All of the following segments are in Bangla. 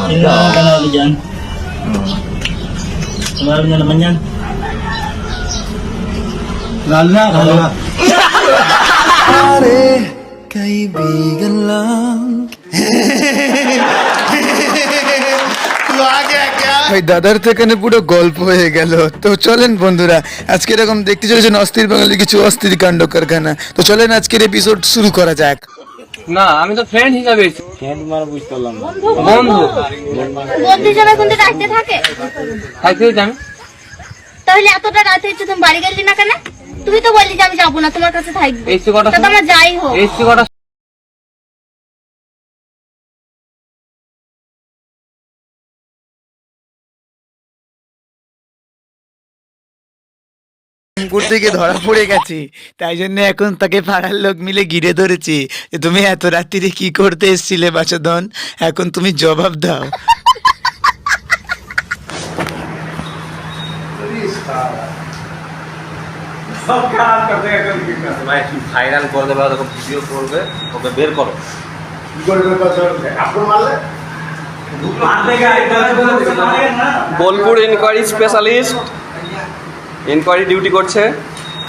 Tingnan ka natin dyan. Tumarap na naman yan. Lalo na. Pare, kaibigan lang. ভাই দাদার তো এখানে পুরো গল্প হয়ে গেল। তো চলেন বন্ধুরা, আজকে এরকম দেখতে চলেছেন অস্থির বাঙালি কিছু অস্থির কাণ্ড কারখানা। তো চলেন আজকের এপিসোড শুরু করা যাক। না আমি তো ফ্রেন্ড হিসাবে ফ্রেন্ড মানে বুঝতে পারলাম না। বন্ধু বন্ধু যারা কিন্তু রাখতে থাকে থাকতে আমি তাহলে এতটা রাত হয়েছে তুমি বাড়ি গেলি না কেন? তুমি তো বললি যে আমি যাবো না, তোমার কাছে থাকবো। এসছি কটা তা তোমরা যাই হোক, এসছি কটা করতে গিয়ে ধরা পড়ে গেছে, তাই জন্য এখন তাকে পাড়ার লোক মিলে ঘিরে ধরেছে যে তুমি এত রাত্রিরে কি করতে এসেছিলে বাচাদন, এখন তুমি জবাব দাও। ভাইরাল করে দেবে, ওকে ভিডিও করবে, ওকে বের করো। Bolpur inquiry specialist inquiry duty করছে।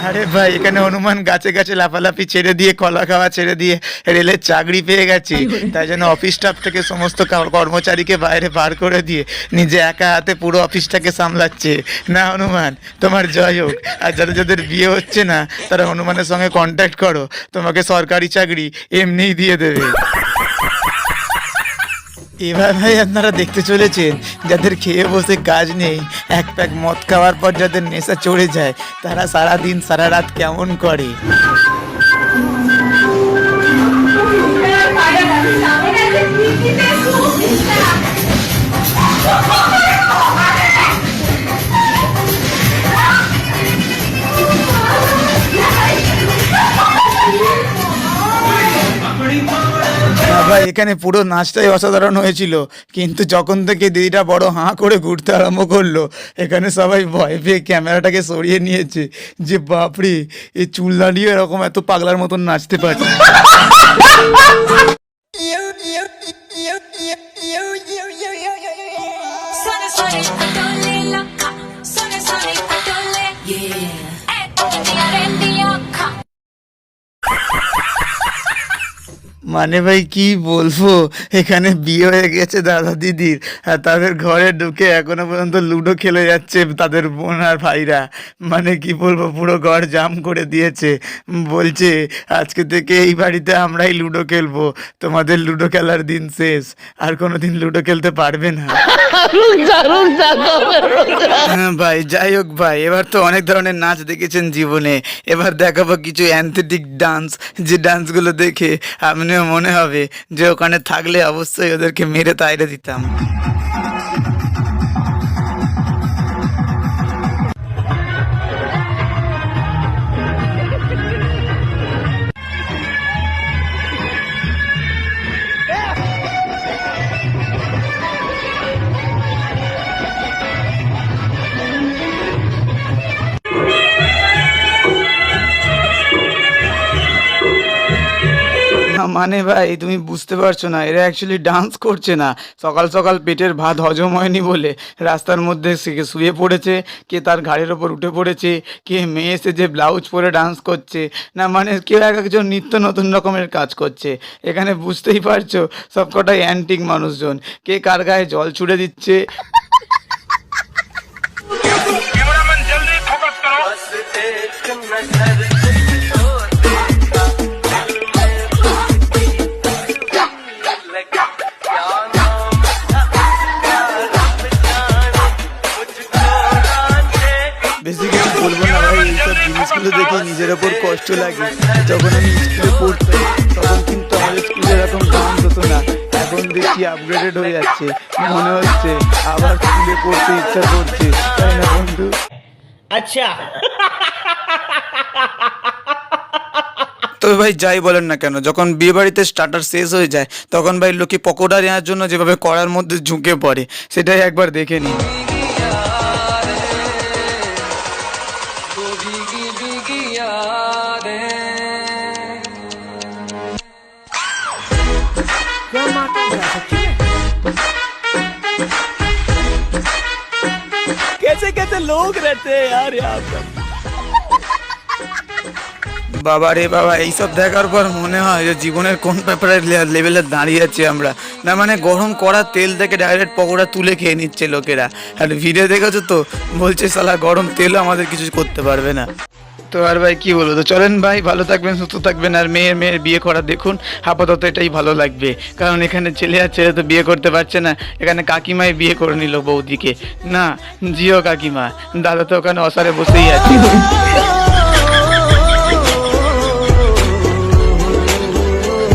আরে ভাই এখানে হনুমান গাছে গাছে লাফালাফি ছেড়ে দিয়ে কলা খাওয়া ছেড়ে দিয়ে রেলের চাকরি পেয়ে গেছে, তাই জন্য অফিস স্টাফ থেকে সমস্ত কর্মচারীকে বাইরে বার করে দিয়ে নিজে একা হাতে পুরো অফিসটাকে সামলাচ্ছে। না হনুমান, তোমার জয় হোক। আর যাদের যাদের বিয়ে হচ্ছে না তারা হনুমানের সঙ্গে কন্ট্যাক্ট করো, তোমাকে সরকারি চাকরি এমনিই দিয়ে দেবে। এবার ভাই আপনারা দেখতে চলেছেন যাদের খেয়ে বসে কাজ নেই, এক প্যাক মদ খাওয়ার পর যাদের নেশা চড়ে যায় তারা সারাদিন সারা রাত কেমন করে। ভাই এখানে পুরো নাচটাই অসাধারণ হয়েছিল, কিন্তু যখন থেকে দিদিটা বড় হাঁ করে ঘুরতে আরম্ভ করলো এখানে সবাই ভয় পেয়ে ক্যামেরাটাকে সরিয়ে নিয়েছে যে বাপরে এই চুল দাঁড়িয়ে এরকম এত পাগলার মতন নাচতে পারে। মানে ভাই কি বলবো, এখানে বিয়ে হয়ে গেছে দাদা দিদির, আর তাদের ঘরে ঢুকে এখনো পর্যন্ত লুডো খেলে যাচ্ছে তাদের বোন আর ভাইরা। মানে কি বলবো, পুরো ঘর জাম করে দিয়েছে। বলছে আজকে থেকে এই বাড়িতে আমরাই লুডো খেলবো, তোমাদের লুডো খেলার দিন শেষ, আর কোনোদিন লুডো খেলতে পারবে না। হ্যাঁ ভাই, যাই হোক ভাই, এবার তো অনেক ধরনের নাচ দেখেছেন জীবনে, এবার দেখাবো কিছু অ্যান্থেটিক ডান্স, যে ডান্সগুলো দেখে আপনিও মনে হবে যে ওখানে থাকলে অবশ্যই ওদেরকে মেরে তাইরে দিতাম। মানে ভাই তুমি বুঝতে পারছো না, এরা অ্যাকচুয়ালি ডান্স করছে না, সকাল সকাল পেটের ভাত হজম হয়নি বলে রাস্তার মধ্যে শুয়ে পড়েছে, কে তার ঘাড়ের ওপর উঠে পড়েছে, কে মেয়ে এসে যে ব্লাউজ পরে ডান্স করছে, না মানে কেউ এক একজন নিত্য নতুন রকমের কাজ করছে। এখানে বুঝতেই পারছো সবকটাই অ্যান্টিক মানুষজন, কে কার গায়ে জল ছুড়ে দিচ্ছে। বেশি কিছু বলবো না ভাই, এইসব জিনিসগুলো দেখে নিজের ওপর কষ্ট লাগে। যখন আমি স্কুলে পড়তাম তখন কিন্তু আমাদের স্কুলে এরকম ডান্স হতো না, এখন দেখছি আপগ্রেডেড হয়ে যাচ্ছে, মনে হচ্ছে আবার স্কুলে পড়তে ইচ্ছা করছে, তাই না বন্ধু? আচ্ছা তবে ভাই যাই বলেন না কেন, যখন বিয়ে বাড়িতে স্টার্টার শেষ হয়ে যায় তখন ভাই লোকে পকোড়া নেওয়ার জন্য যেভাবে কড়ার মধ্যে ঝুঁকে পড়ে সেটাই একবার দেখে নিন। বাবা রে বাবা, এইসব দেখার পর মনে হয় যে জীবনের কোন ব্যাপারে লেভেলে দাঁড়িয়ে আছি আমরা। না মানে গরম করা তেল থেকে ডাইরেক্ট পকোড়া তুলে খেয়ে নিচ্ছে লোকেরা। আর ভিডিও দেখেছো তো, বলছে শালা গরম তেলও আমাদের কিছু করতে পারবে না। তো আর ভাই কি বলবো, তো চলেন ভাই, ভালো থাকবেন, সুস্থ থাকবেন। আর মেয়ের বিয়ে করা দেখুন, আপাতত এটাই ভালো লাগবে। কারণ এখানে ছেলে আর ছেলে তো বিয়ে করতে পারছে না, এখানে কাকিমাই বিয়ে করে নিল বৌদিকে। না জিও কাকিমা, দাদা তো ওখানে অসারে বসেই আছে।